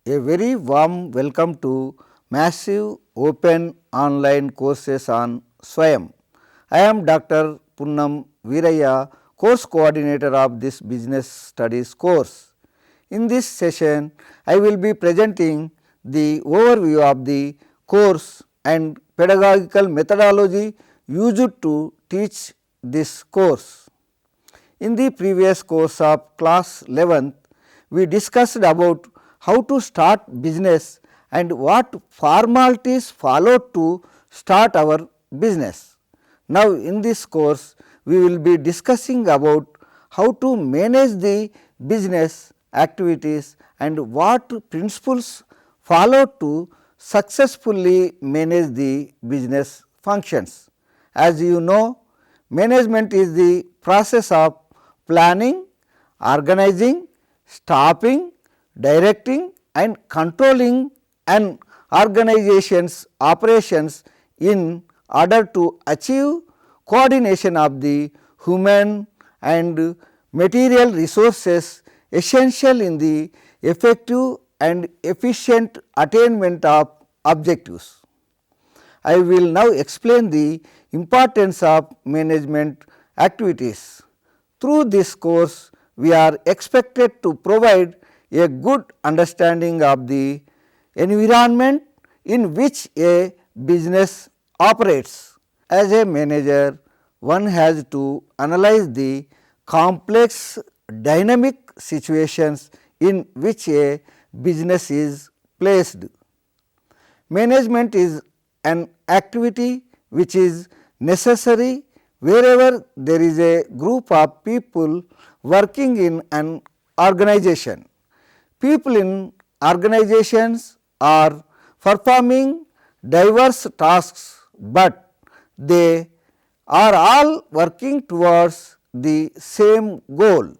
A very warm welcome to massive open online courses on SWAYAM. I am Dr. Punnam Veerayya, course coordinator of this business studies course. In this session, I will be presenting the overview of the course and pedagogical methodology used to teach this course. In the previous course of class 11th, we discussed about how to start business and what formalities followed to start our business. Now, in this course, we will be discussing about how to manage the business activities and what principles followed to successfully manage the business functions. As you know, management is the process of planning, organizing, stopping, directing and controlling an organization's operations in order to achieve coordination of the human and material resources essential in the effective and efficient attainment of objectives. I will now explain the importance of management activities. Through this course, we are expected to provide a good understanding of the environment in which a business operates. As a manager, one has to analyze the complex dynamic situations in which a business is placed. Management is an activity which is necessary wherever there is a group of people working in an organization. People in organizations are performing diverse tasks, but they are all working towards the same goal.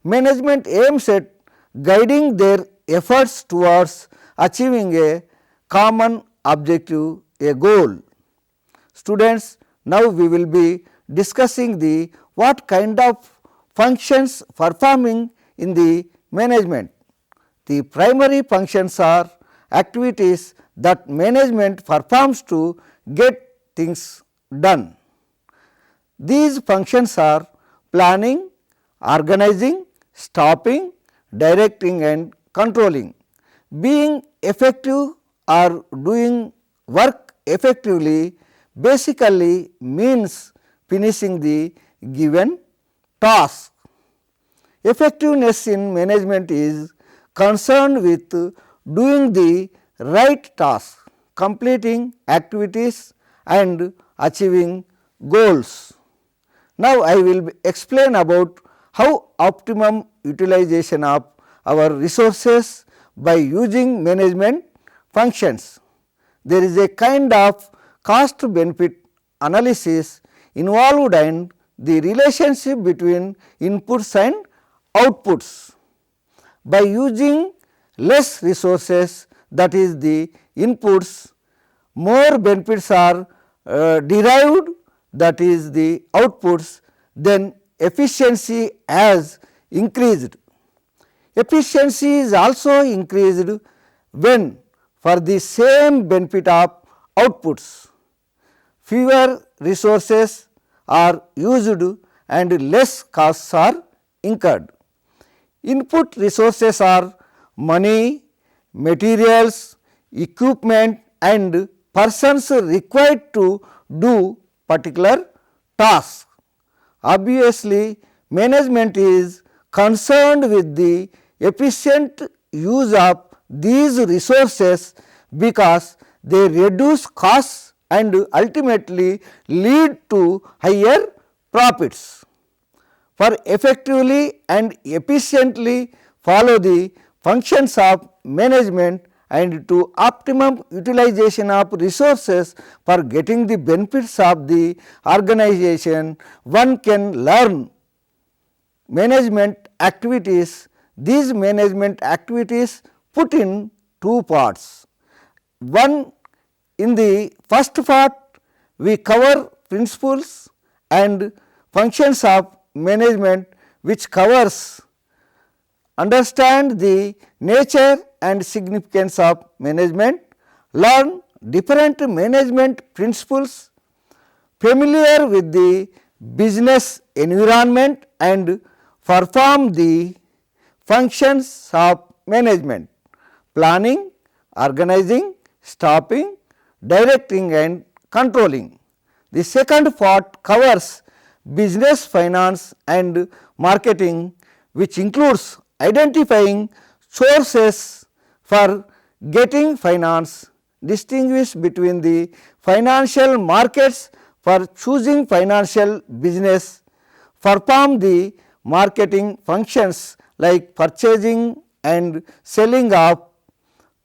Management aims at guiding their efforts towards achieving a common objective, a goal. Students, now we will be discussing the what kind of functions performing in the management. The primary functions are activities that management performs to get things done. These functions are planning, organizing, stopping, directing and controlling. Being effective or doing work effectively basically means finishing the given task. Effectiveness in management is concerned with doing the right task, completing activities and achieving goals. Now, I will explain about how optimum utilization of our resources by using management functions. There is a kind of cost benefit analysis involved and the relationship between inputs and outputs. By using less resources, that is the inputs, more benefits are derived, that is the outputs, then efficiency has increased. Efficiency is also increased when for the same benefit of outputs, fewer resources are used and less costs are incurred. Input resources are money, materials, equipment and persons required to do particular tasks. Obviously, management is concerned with the efficient use of these resources because they reduce costs and ultimately lead to higher profits. For effectively and efficiently follow the functions of management and to optimum utilization of resources for getting the benefits of the organization, one can learn management activities. These management activities put in two parts. One, in the first part we cover principles and functions of management, which covers understand the nature and significance of management, learn different management principles, familiar with the business environment and perform the functions of management: planning, organizing, stopping, directing and controlling. The second part covers business finance and marketing, which includes identifying sources for getting finance, distinguish between the financial markets for choosing financial business, perform the marketing functions like purchasing and selling of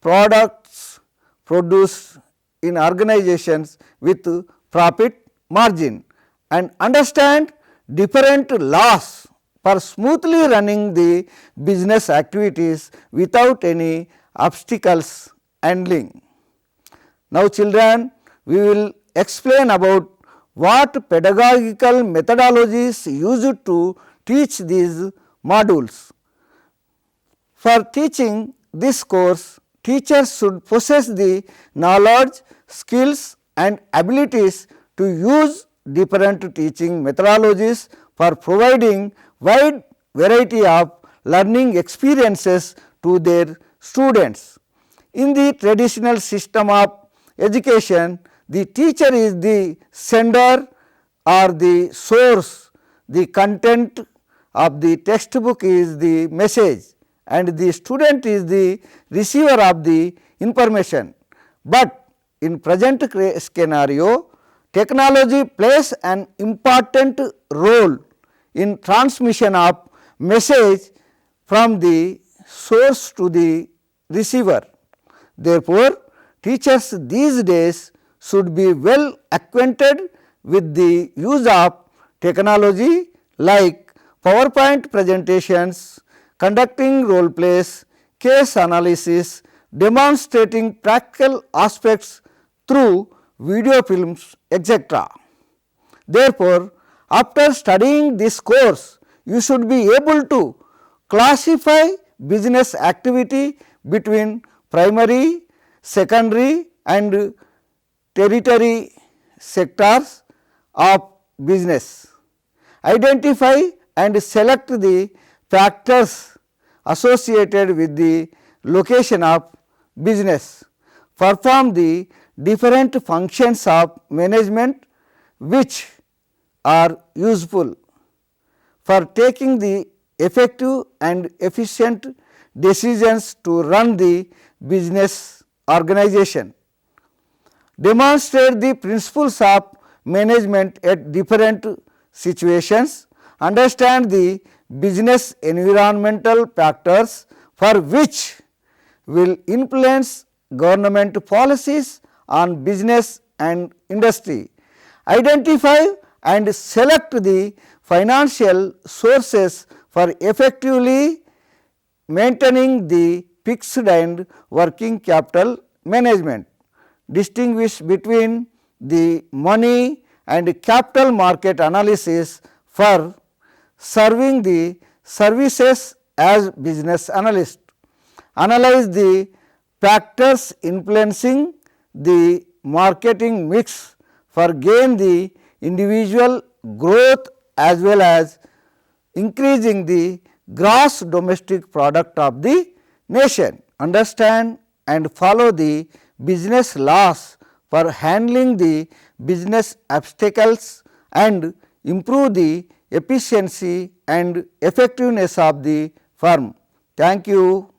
products produced in organizations with profit margin, and understand different laws for smoothly running the business activities without any obstacles handling. Now, children, we will explain about what pedagogical methodologies used to teach these modules. For teaching this course, teachers should possess the knowledge, skills and abilities to use different teaching methodologies for providing wide variety of learning experiences to their students. In the traditional system of education, the teacher is the sender or the source, the content of the textbook is the message and the student is the receiver of the information. But in present scenario, technology plays an important role in transmission of message from the source to the receiver. Therefore, teachers these days should be well acquainted with the use of technology like PowerPoint presentations, conducting role plays, case analysis, demonstrating practical aspects through video films, etc. Therefore, after studying this course, you should be able to classify business activity between primary, secondary and tertiary sectors of business. Identify and select the factors associated with the location of business. Perform the different functions of management which are useful for taking the effective and efficient decisions to run the business organization. Demonstrate the principles of management at different situations. Understand the business environmental factors for which will influence government policies on business and industry. Identify and select the financial sources for effectively maintaining the fixed and working capital management. Distinguish between the money and capital market analysis for serving the services as business analyst. Analyze the factors influencing the marketing mix for gain the individual growth as well as increasing the gross domestic product of the nation. Understand and follow the business laws for handling the business obstacles and improve the efficiency and effectiveness of the firm. Thank you.